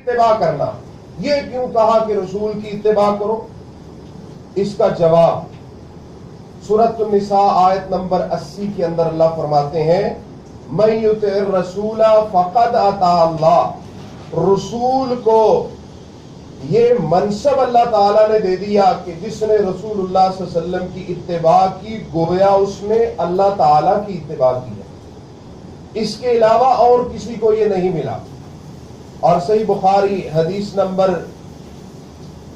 اتباع کرنا، یہ کیوں کہا کہ رسول کی اتباع کرو؟ اس کا جواب سورۃ النساء آیت نمبر 80 کے اندر اللہ فرماتے ہیں من یطع الرسول فقد اطاع اللہ، رسول کو یہ منصب اللہ تعالیٰ نے دے دیا کہ جس نے رسول اللہ صلی اللہ علیہ وسلم کی اتباع کی گویا اس نے اللہ تعالیٰ کی اتباع کی ہے، اس کے علاوہ اور کسی کو یہ نہیں ملا۔ اور صحیح بخاری حدیث نمبر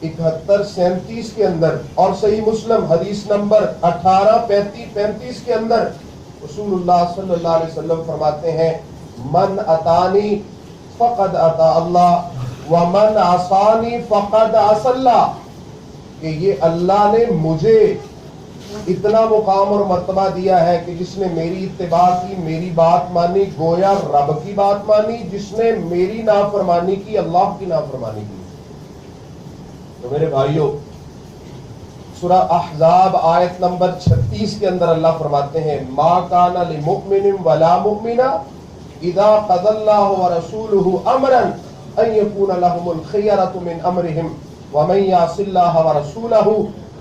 7137 کے اندر اور صحیح مسلم حدیث نمبر 1835 کے اندر رسول اللہ صلی اللہ علیہ وسلم فرماتے ہیں من اطانی فقد اطاع اللہ ومن عصانی فقد عصى اللہ، کہ یہ اللہ نے مجھے اتنا مقام اور مرتبہ دیا ہے کہ جس نے میری اتباع کی، میری بات مانی، گویا رب کی بات مانی، جس نے میری نافرمانی کی، اللہ کی نافرمانی کی۔ تو میرے بھائیوں، سورہ احزاب آیت نمبر 36 کے اندر اللہ فرماتے ہیں ما کان لمؤمن ولا مؤمنہ اذا قضى اللہ ورسولہ امرا ان یکون لهم الخیرۃ من امرہم ومن یعص اللہ ورسولہ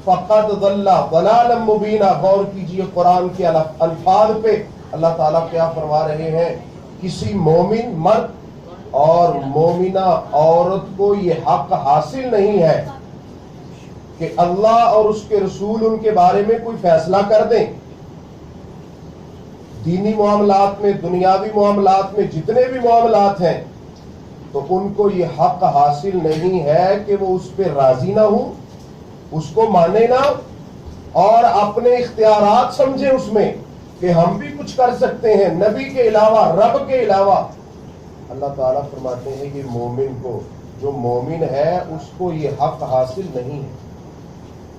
فقد ضل ضلالا مبینا۔ غور کیجئے قرآن کے الفاظ پہ، اللہ تعالیٰ کیا فرما رہے ہیں؟ کسی مومن مرد اور مومنہ عورت کو یہ حق حاصل نہیں ہے کہ اللہ اور اس کے رسول ان کے بارے میں کوئی فیصلہ کر دیں۔ دینی معاملات میں، دنیاوی معاملات میں، جتنے بھی معاملات ہیں، تو ان کو یہ حق حاصل نہیں ہے کہ وہ اس پہ راضی نہ ہوں، اس کو مانے نہ، اور اپنے اختیارات سمجھے اس میں کہ ہم بھی کچھ کر سکتے ہیں نبی کے علاوہ، رب کے علاوہ۔ اللہ تعالیٰ فرماتے ہیں یہ مومن کو، جو مومن ہے اس کو یہ حق حاصل نہیں ہے۔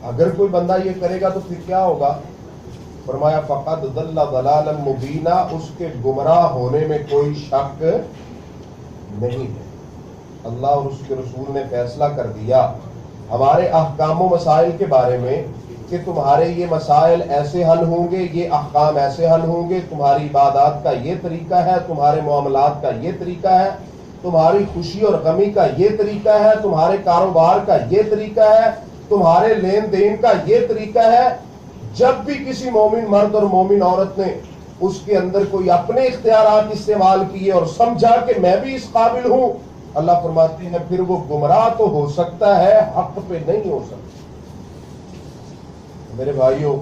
اگر کوئی بندہ یہ کرے گا تو پھر کیا ہوگا؟ فرمایا فقد ضل ضلالا مبینا، اس کے گمراہ ہونے میں کوئی شک نہیں ہے۔ اللہ اور اس کے رسول نے فیصلہ کر دیا ہمارے احکام و مسائل کے بارے میں کہ تمہارے یہ مسائل ایسے حل ہوں گے، یہ احکام ایسے حل ہوں گے، تمہاری عبادات کا یہ طریقہ ہے، تمہارے معاملات کا یہ طریقہ ہے، تمہاری خوشی اور غمی کا یہ طریقہ ہے، تمہارے کاروبار کا یہ طریقہ ہے، تمہارے لین دین کا یہ طریقہ ہے۔ جب بھی کسی مومن مرد اور مومن عورت نے اس کے اندر کوئی اپنے اختیارات استعمال کیے اور سمجھا کہ میں بھی اس قابل ہوں، اللہ فرماتی ہے پھر وہ گمراہ تو ہو سکتا ہے، حق پہ نہیں ہو سکتا۔ میرے بھائیوں،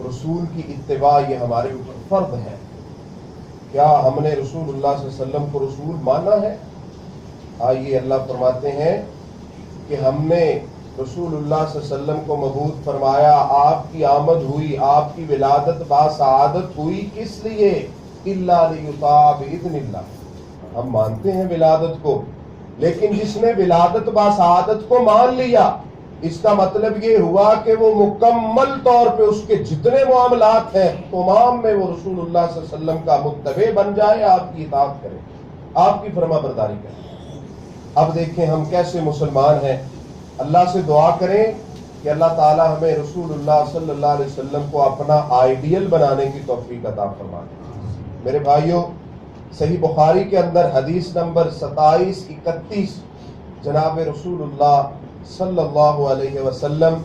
رسول کی اتباع یہ ہمارے اوپر فرض ہے۔ کیا ہم نے رسول اللہ صلی اللہ علیہ وسلم کو رسول مانا ہے؟ آئیے اللہ فرماتے ہیں کہ ہم نے رسول اللہ صلی اللہ علیہ وسلم کو مبعوث فرمایا، آپ کی آمد ہوئی، آپ کی ولادت باسعادت ہوئی، کس لیے؟ الا لیطاع باذن اللہ۔ ہم مانتے ہیں ولادت کو، لیکن جس نے ولادت باسعادت کو مان لیا، اس کا مطلب یہ ہوا کہ وہ مکمل طور پہ اس کے جتنے معاملات ہیں تمام میں وہ رسول اللہ صلی اللہ علیہ وسلم کا متبع بن جائے، آپ کی اطاعت کرے، آپ کی فرما برداری کرے۔ اب دیکھیں ہم کیسے مسلمان ہیں۔ اللہ سے دعا کریں کہ اللہ تعالی ہمیں رسول اللہ صلی اللہ علیہ وسلم کو اپنا آئیڈیل بنانے کی توفیق عطا فرمائے۔ میرے بھائیوں، صحیح بخاری کے اندر حدیث نمبر 2731 جناب رسول اللہ صلی اللہ علیہ وسلم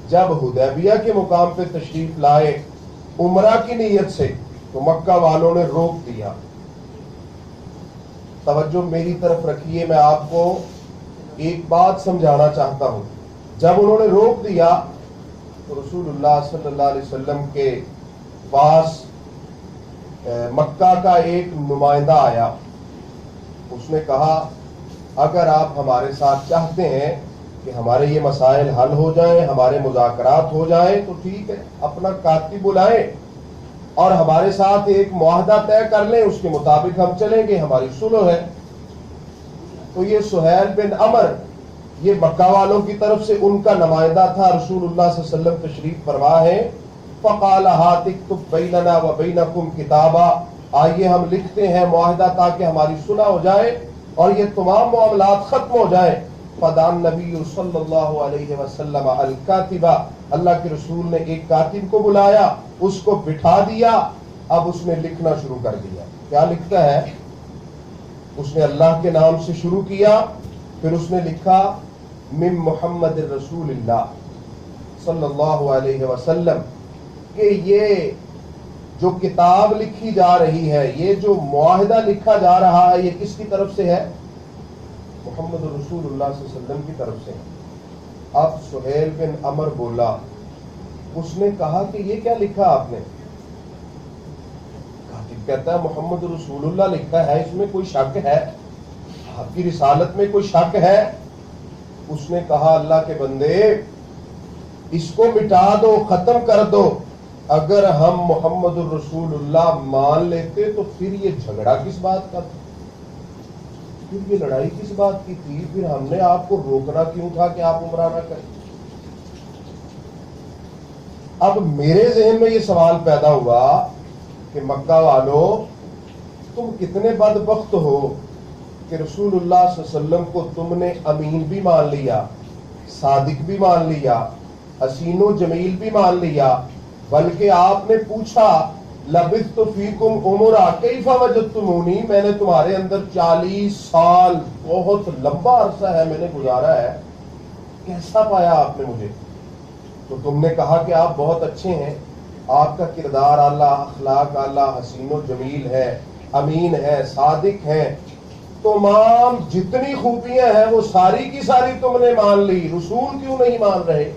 جب حدیبیہ کے مقام پہ تشریف لائے عمرہ کی نیت سے، تو مکہ والوں نے روک دیا۔ توجہ میری طرف رکھیے، میں آپ کو ایک بات سمجھانا چاہتا ہوں۔ جب انہوں نے روک دیا تو رسول اللہ صلی اللہ علیہ وسلم کے پاس مکہ کا ایک نمائندہ آیا، اس نے کہا اگر آپ ہمارے ساتھ چاہتے ہیں کہ ہمارے یہ مسائل حل ہو جائیں، ہمارے مذاکرات ہو جائیں، تو ٹھیک ہے، اپنا کاتب بلائیں اور ہمارے ساتھ ایک معاہدہ طے کر لیں، اس کے مطابق ہم چلیں گے، ہماری صلح ہے۔ تو یہ سہیل بن عمر، یہ مکہ والوں کی طرف سے ان کا نمائندہ تھا، رسول اللہ صلی اللہ علیہ وسلم تشریف فرما ہے۔ فقال ہات اکتب بیننا و بینکم کتابا، آئیے ہم لکھتے ہیں معاہدہ تاکہ ہماری صلح ہو جائے اور یہ تمام معاملات ختم ہو جائیں۔ فدان نبی صلی اللہ علیہ وسلم الکاتبہ، اللہ کے رسول نے ایک کاتب کو بلایا، اس کو بٹھا دیا، اب اس نے لکھنا شروع کر دیا۔ کیا لکھتا ہے؟ اس نے اللہ کے نام سے شروع کیا، پھر اس نے لکھا من محمد رسول اللہ صلی اللہ علیہ وسلم، کہ یہ جو کتاب لکھی جا رہی ہے، یہ جو معاہدہ لکھا جا رہا ہے، یہ کس کی طرف سے ہے؟ محمد رسول اللہ صلی اللہ علیہ وسلم کی طرف سے۔ اب سہیل بن عمر بولا، اس نے کہا کہ یہ کیا لکھا آپ نے؟ کاتب کہتا ہے محمد رسول اللہ لکھا ہے، اس میں کوئی شک ہے؟ آپ کی رسالت میں کوئی شک ہے؟ اس نے کہا اللہ کے بندے اس کو مٹا دو، ختم کر دو، اگر ہم محمد الرسول اللہ مان لیتے تو پھر یہ جھگڑا کس بات کا تھا، پھر یہ لڑائی کس بات کی تھی، پھر ہم نے آپ کو روکنا کیوں تھا کہ آپ عمرہ نہ کریں؟ اب میرے ذہن میں یہ سوال پیدا ہوا کہ مکہ والو تم کتنے بدبخت ہو کہ رسول اللہ صلی اللہ علیہ وسلم کو تم نے امین بھی مان لیا، صادق بھی مان لیا، حسین و جمیل بھی مان لیا، بلکہ آپ نے پوچھا لبثت فیکم عمرا کیف وجدتمونی، میں نے تمہارے اندر 40 سال بہت لمبا عرصہ ہے میں نے گزارا ہے، کیسا پایا آپ نے مجھے؟ تو تم نے کہا کہ آپ بہت اچھے ہیں، آپ کا کردار اعلیٰ، اخلاق اعلیٰ، حسین و جمیل ہے، امین ہے، صادق ہیں، تمام جتنی خوبیاں ہیں وہ ساری کی ساری تم نے مان لی، رسول کیوں نہیں مان رہے؟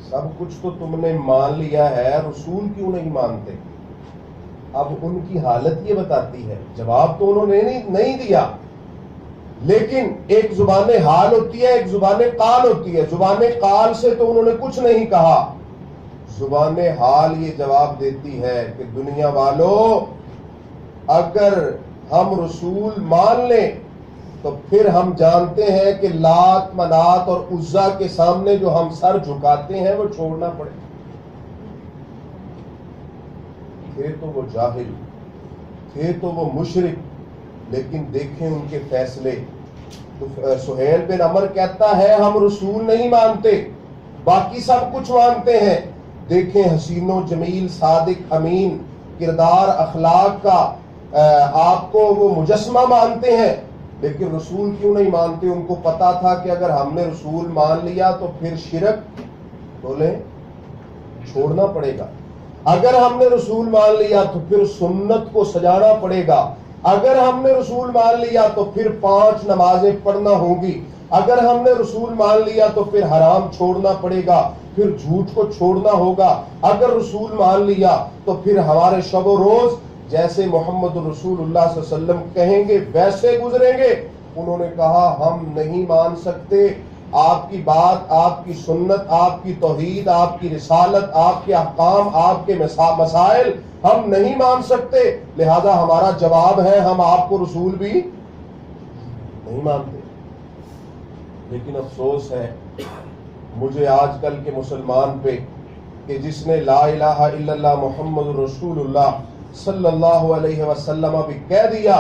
سب کچھ تو تم نے مان لیا ہے، رسول کیوں نہیں مانتے؟ اب ان کی حالت یہ بتاتی ہے، جواب تو انہوں نے نہیں دیا، لیکن ایک زبان حال ہوتی ہے، ایک زبان قال ہوتی ہے۔ زبان قال سے تو انہوں نے کچھ نہیں کہا، زبان حال یہ جواب دیتی ہے کہ دنیا والو اگر ہم رسول مان لیں تو پھر ہم جانتے ہیں کہ لات منات اور عزا کے سامنے جو ہم سر جھکاتے ہیں وہ چھوڑنا پڑے۔ تھے تو وہ جاہل، تھے تو وہ مشرک، لیکن دیکھیں ان کے فیصلے۔ تو سہیل بن عمر کہتا ہے ہم رسول نہیں مانتے، باقی سب کچھ مانتے ہیں، دیکھیں حسین و جمیل، صادق، امین کردار، اخلاق کا آپ کو وہ مجسمہ مانتے ہیں، لیکن رسول کیوں نہیں مانتے؟ ان کو پتا تھا کہ اگر ہم نے رسول مان لیا تو پھر شرک بولیں چھوڑنا پڑے گا، اگر ہم نے رسول مان لیا تو پھر سنت کو سجانا پڑے گا، اگر ہم نے رسول مان لیا تو پھر 5 نمازیں پڑھنا ہوں گی، اگر ہم نے رسول مان لیا تو پھر حرام چھوڑنا پڑے گا، پھر جھوٹ کو چھوڑنا ہوگا، اگر رسول مان لیا تو پھر ہمارے شب و روز جیسے محمد رسول اللہ صلی اللہ علیہ وسلم کہیں گے ویسے گزریں گے۔ انہوں نے کہا ہم نہیں مان سکتے، آپ کی بات، آپ کی سنت، آپ کی توحید، آپ کی رسالت، آپ کے احکام، آپ کے مسائل ہم نہیں مان سکتے، لہذا ہمارا جواب ہے ہم آپ کو رسول بھی نہیں مانتے۔ لیکن افسوس ہے مجھے آج کل کے مسلمان پہ کہ جس نے لا الہ الا اللہ محمد رسول اللہ صلی اللہ علیہ وسلم بھی کہہ دیا،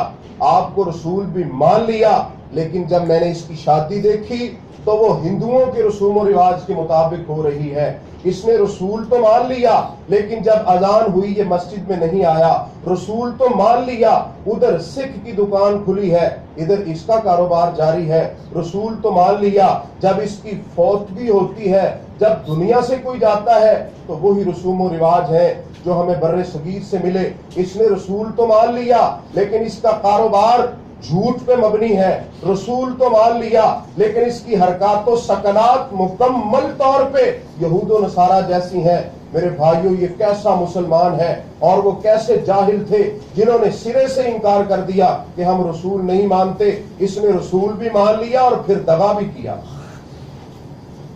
آپ کو رسول بھی مان لیا، لیکن جب میں نے اس کی شادی دیکھی تو وہ ہندوؤں کے رسوم و رواج کے مطابق ہو رہی ہے۔ اس نے رسول تو مان لیا، لیکن جب اذان ہوئی یہ مسجد میں نہیں آیا، رسول تو مان لیا، ادھر سکھ کی دکان کھلی ہے، ادھر اس کا کاروبار جاری ہے، رسول تو مان لیا، جب اس کی فوتگی ہوتی ہے، جب دنیا سے کوئی جاتا ہے تو وہی رسوم و رواج ہیں جو ہمیں بر صغیر سے ملے، اس نے رسول تو مان لیا، لیکن اس کا کاروبار جھوٹ پہ مبنی ہے، رسول تو مان لیا، لیکن اس کی حرکات و سکنات مکمل طور پہ یہود و نصارہ جیسی ہیں۔ میرے بھائیوں یہ کیسا مسلمان ہے، اور وہ کیسے جاہل تھے جنہوں نے سرے سے انکار کر دیا کہ ہم رسول نہیں مانتے، اس نے رسول بھی مان لیا اور پھر دغا بھی کیا۔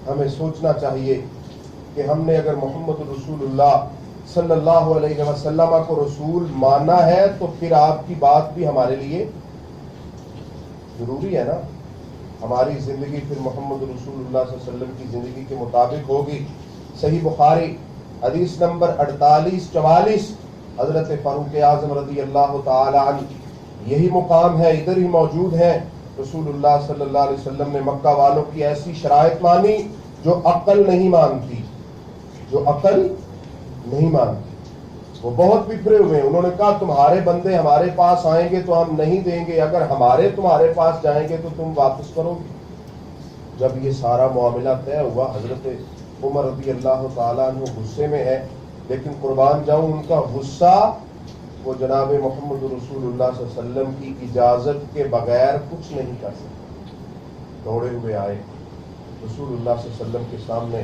ہمیں سوچنا چاہیے کہ ہم نے اگر محمد رسول اللہ صلی اللہ علیہ وسلم کو رسول ماننا ہے تو پھر آپ کی بات بھی ہمارے لیے ضروری ہے نا، ہماری زندگی پھر محمد رسول اللہ صلی اللہ علیہ وسلم کی زندگی کے مطابق ہوگی۔ صحیح بخاری حدیث نمبر 4844 حضرت فاروق اعظم رضی اللہ تعالی عنہ یہی مقام ہے، ادھر ہی موجود ہیں۔ رسول اللہ صلی اللہ علیہ وسلم نے مکہ والوں کی ایسی شرائط مانی جو عقل نہیں مانتی، جو عقل نہیں مانتی۔ وہ بہت بکھرے ہوئے ہیں. انہوں نے کہا تمہارے بندے ہمارے پاس آئیں گے تو ہم نہیں دیں گے, اگر ہمارے تمہارے پاس جائیں گے تو تم واپس کرو گے. جب یہ سارا معاملہ طے ہوا, حضرت عمر رضی اللہ تعالیٰ عنہ غصے میں ہے, لیکن قربان جاؤں ان کا غصہ وہ جناب محمد رسول اللہ صلی اللہ علیہ وسلم کی اجازت کے بغیر کچھ نہیں کر سکتے. دوڑے ہوئے آئے رسول اللہ صلی اللہ علیہ وسلم کے سامنے,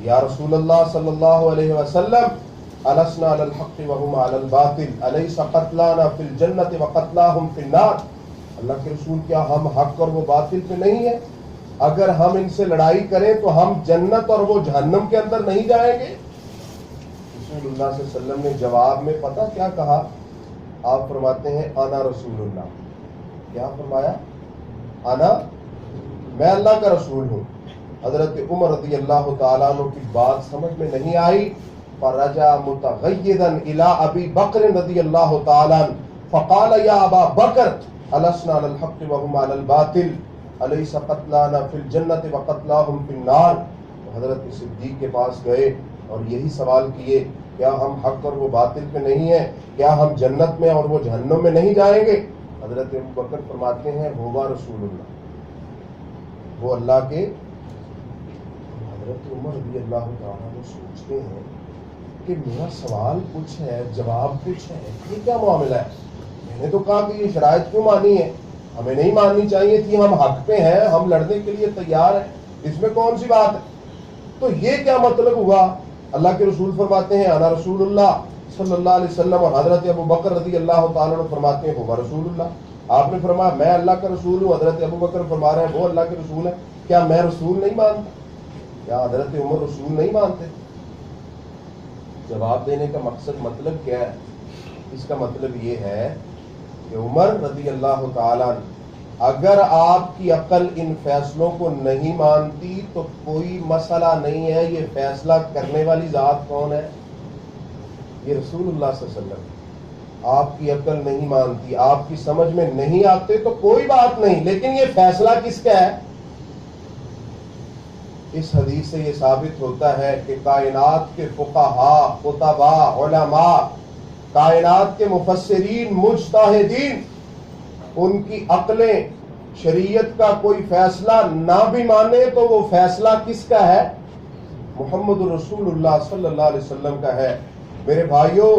یا رسول اللہ صلی اللہ علیہ وسلم السنا علی الحق وهم علی الباطل الیس قتلانا فی الجنت وقتلاہم فی النار. اللہ کے رسول کیا ہم حق اور وہ باطل پہ نہیں ہیں؟ اگر ہم ان سے لڑائی کریں تو ہم جنت اور وہ جہنم کے اندر نہیں جائیں گے؟ رسول اللہ صلی اللہ علیہ وسلم نے جواب میں پتہ کیا کہا؟ آپ فرماتے ہیں انا رسول اللہ. کیا فرمایا؟ انا, میں اللہ کا رسول ہوں. حضرت عمر رضی اللہ تعالیٰ عنہ کی بات سمجھ میں نہیں آئی, فرجع متغیظا الى ابی بکر رضی اللہ تعالیٰ عنہ فقال یا ابا بکر السنا علی الحق وهم علی الباطل الیس قتلانا فی الجنت وقتلاہم فی النار. حضرت صدیق کے پاس گئے اور یہی سوال کیے, کیا ہم حق اور وہ باطل پہ نہیں ہیں؟ کیا ہم جنت میں اور وہ جہنم میں نہیں جائیں گے؟ حضرت ابو بکر فرماتے ہیں ہوا رسول اللہ, وہ اللہ کے. حضرت عمر رضی اللہ تعالیٰ عنہ سوچتے ہیں کہ میرا سوال کچھ ہے, جواب کچھ ہے, یہ کیا معاملہ ہے؟ میں نے تو کہا کہ یہ شرائط کیوں مانی ہے؟ ہمیں نہیں ماننی چاہیے تھی, ہم حق پہ ہیں, ہم لڑنے کے لیے تیار ہیں, اس میں کون سی بات ہے؟ تو یہ کیا مطلب ہوا؟ اللہ کے رسول فرماتے ہیں انا رسول اللہ صلی اللہ علیہ وسلم, اور حضرت ابو بکر رضی اللہ تعالیٰ عنہ فرماتے ہیں ہوا رسول اللہ. آپ نے فرمایا میں اللہ کا رسول ہوں, حضرت ابو بکر فرما رہے ہیں وہ اللہ کے رسول ہے. کیا میں رسول نہیں مانتا؟ کیا حضرت عمر رسول نہیں مانتے؟ جواب دینے کا مطلب کیا ہے؟ اس کا مطلب یہ ہے کہ عمر رضی اللہ تعالیٰ عنہ, اگر آپ کی عقل ان فیصلوں کو نہیں مانتی تو کوئی مسئلہ نہیں ہے, یہ فیصلہ کرنے والی ذات کون ہے؟ یہ رسول اللہ صلی اللہ علیہ وسلم. آپ کی عقل نہیں مانتی, آپ کی سمجھ میں نہیں آتے تو کوئی بات نہیں, لیکن یہ فیصلہ کس کا ہے؟ اس حدیث سے یہ ثابت ہوتا ہے کہ کائنات کے فقہاء, خطباء, علماء, کائنات کے مفسرین, مجتہدین, ان کی عقلیں شریعت کا کوئی فیصلہ نہ بھی مانے تو وہ فیصلہ کس کا ہے؟ محمد رسول اللہ صلی اللہ علیہ وسلم کا ہے. میرے بھائیوں,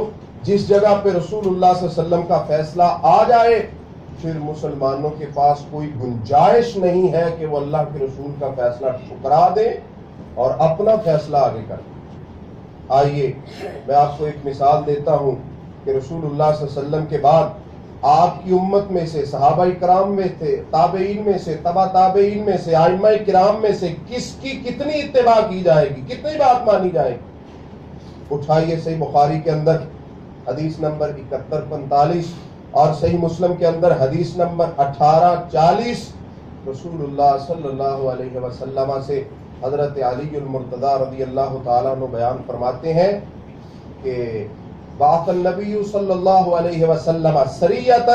جس جگہ پہ رسول اللہ صلی اللہ علیہ وسلم کا فیصلہ آ جائے پھر مسلمانوں کے پاس کوئی گنجائش نہیں ہے کہ وہ اللہ کے رسول کا فیصلہ ٹھکرا دے اور اپنا فیصلہ آگے کر دے. آئیے میں آپ کو ایک مثال دیتا ہوں کہ رسول اللہ صلی اللہ علیہ وسلم کے بعد آپ کی امت میں سے, صحابہ کرام میں سے, تابعین میں سے, تبع تابعین میں سے, ائمہ کرام میں سے کس کی کتنی اتباع کی جائے گی, کتنی بات مانی جائے گی؟ اٹھائیے صحیح بخاری کے اندر حدیث نمبر 7145 اور صحیح مسلم کے اندر حدیث نمبر 1840, رسول اللہ صلی اللہ علیہ وسلم سے حضرت علی المرتضی رضی اللہ تعالیٰ عنہ بیان فرماتے ہیں کہ بعث النبی صلی اللہ علیہ وسلم سریۃ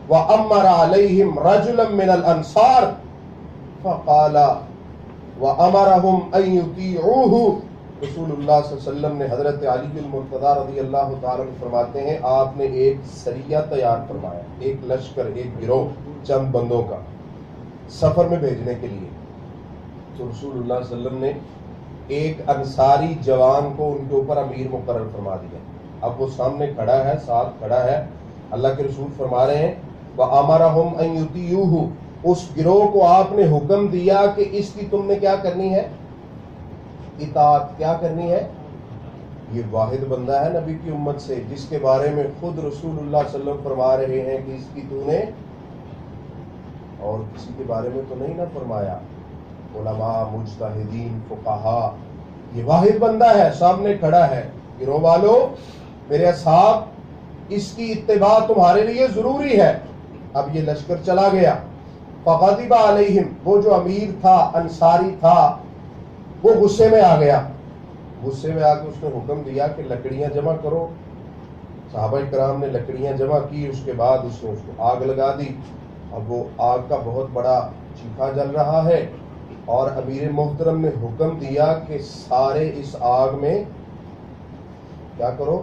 وامر علیہم رجلا من الانصار فقال وامرهم ان یطیعوه. رسول اللہ صلی اللہ علیہ وسلم نے حضرت علی المرتضی رضی اللہ تعالیٰ عنہ فرماتے ہیں آپ نے ایک سریہ تیار فرمایا, ایک لشکر, ایک گروہ چند بندوں کا سفر میں بھیجنے کے لیے. تو رسول اللہ صلی اللہ علیہ وسلم نے ایک انصاری جوان کو ان کے اوپر امیر مقرر فرما دیا. اب وہ سامنے کھڑا ہے, ساتھ کھڑا ہے, اللہ کے رسول فرما رہے ہیں وَأَمَرَهُمْ أَن يُطِيعُوهُ, اس گروہ کو آپ نے حکم دیا کہ اس کی تم نے کیا کرنی ہے؟ اطاعت. کیا کرنی ہے؟ یہ واحد بندہ ہے نبی کی امت سے جس کے بارے میں خود رسول اللہ صلی اللہ علیہ وسلم فرما رہے ہیں کہ اس کی تو نے, اور کسی کے بارے میں تو نہیں نہ فرمایا, علماء, مجتہدین, فقہاء, یہ واحد بندہ ہے, سامنے کھڑا ہے. گروہ والوں, میرے اصحاب, اس کی اتباع تمہارے لیے ضروری ہے. اب یہ لشکر چلا گیا. فغضب علیہم, وہ جو امیر تھا, انصاری تھا, وہ غصے میں آ گیا. غصے میں آ کے اس نے حکم دیا کہ لکڑیاں جمع کرو. صحابہ کرام نے لکڑیاں جمع کی, اس کے بعد اس نے اس کو آگ لگا دی. اب وہ آگ کا بہت بڑا چیخا جل رہا ہے اور امیر محترم نے حکم دیا کہ سارے اس آگ میں کیا کرو,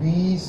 20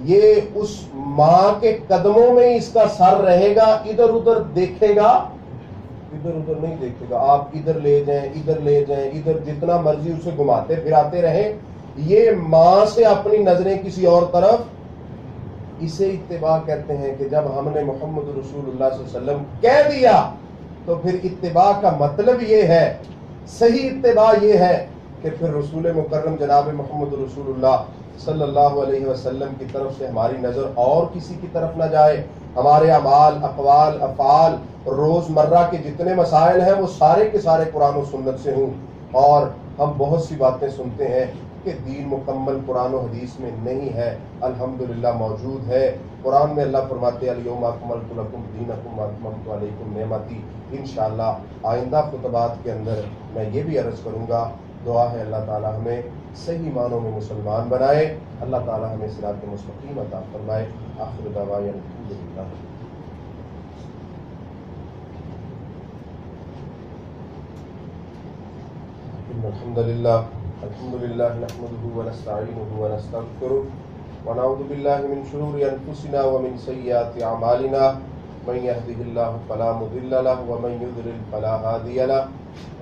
یہ اس ماں کے قدموں میں اس کا سر رہے گا، ادھر ادھر دیکھے گا، ادھر ادھر نہیں دیکھے گا. آپ ادھر لے جائیں، ادھر لے جائیں، ادھر جتنا مرضی اسے گھماتے پھراتے رہیں، یہ ماں سے اپنی نظریں کسی اور طرف. اسے اتباع کہتے ہیں کہ جب ہم نے محمد رسول اللہ صلی اللہ علیہ وسلم کہہ دیا تو پھر اتباع کا مطلب یہ ہے، صحیح اتباع یہ ہے کہ پھر رسول مکرم جناب محمد رسول اللہ صلی اللہ علیہ وسلم کی طرف سے ہماری نظر اور کسی کی طرف نہ جائے. ہمارے اعمال، اقوال، افعال، روزمرہ کے جتنے مسائل ہیں وہ سارے کے سارے قرآن و سنت سے ہوں. اور ہم بہت سی باتیں سنتے ہیں کہ دین مکمل قرآن و حدیث میں نہیں ہے، الحمدللہ موجود ہے. قرآن میں اللہ فرماتے ہیں الیوم اکملت لکم دینکم واتممت علیکم نعمتی. انشاءاللہ آئندہ خطبات کے اندر میں یہ بھی عرض کروں گا. دعا ہے اللہ تعالی ہمیں صحیح معنوں میں مسلمان بنائے، اللہ تعالی ہمیں صراط مستقیم عطا فرمائے. آخر دعوانا الحمدللہ. الحمد للہ نحمده ونستعینه ونستغفره ونعوذ باللہ من شرور انفسنا ومن سیئات اعمالنا. من يهده الله فلا مضل له ومن يضلل فلا هادي له.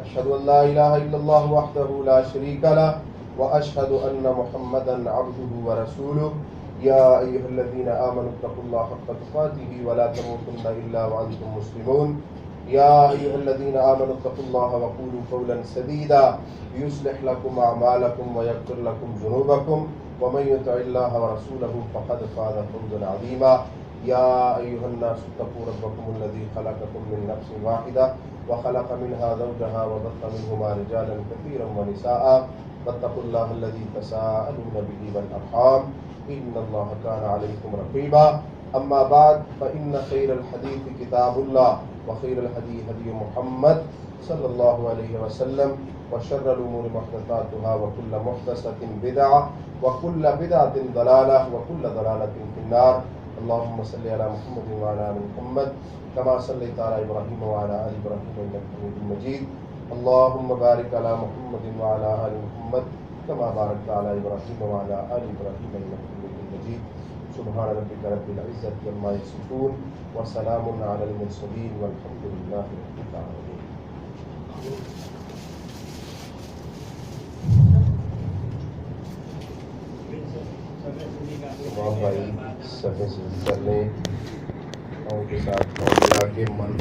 اشهد ان لا اله الا الله وحده لا شريك له واشهد ان محمدا عبده ورسوله. يا ايها الذين امنوا اتقوا الله حق تقاته ولا تموتن الا وانتم مسلمون. يا أيها الذين آمنوا اتقوا الله وقولوا قولا سديدا يصلح لكم أعمالكم ويغفر لكم ذنوبكم ومن يطع الله ورسوله فقد فاز فوزا عظيما. يا أيها الناس اتقوا ربكم الذي خلقكم من نفس واحدة وخلق منها زوجها وبث منهما رجالا كثيرا ونساء واتقوا الله الذي تساءلون به والأرحام إن الله كان عليكم رقيبا. أما بعد فإن خير الحديث كتاب الله وخير الهدي هدي محمد صلى الله عليه وسلم وشر الأمور محدثاتها وكل محدثة بدعة وكل بدعة ضلالة وكل ضلالة في النار. اللهم صل على محمد وعلى آل محمد كما صليت على إبراهيم وعلى آل إبراهيم إنك حميد مجيد. اللهم بارك على محمد وعلى آل محمد كما باركت على إبراهيم وعلى آل إبراهيم إنك حميد مجيد. سبحان ربك رب العزة عما يصفون وسلام على المرسلين والحمد لله رب العالمين. تمام بھائی سب سے کر لیں اور کے ساتھ کے من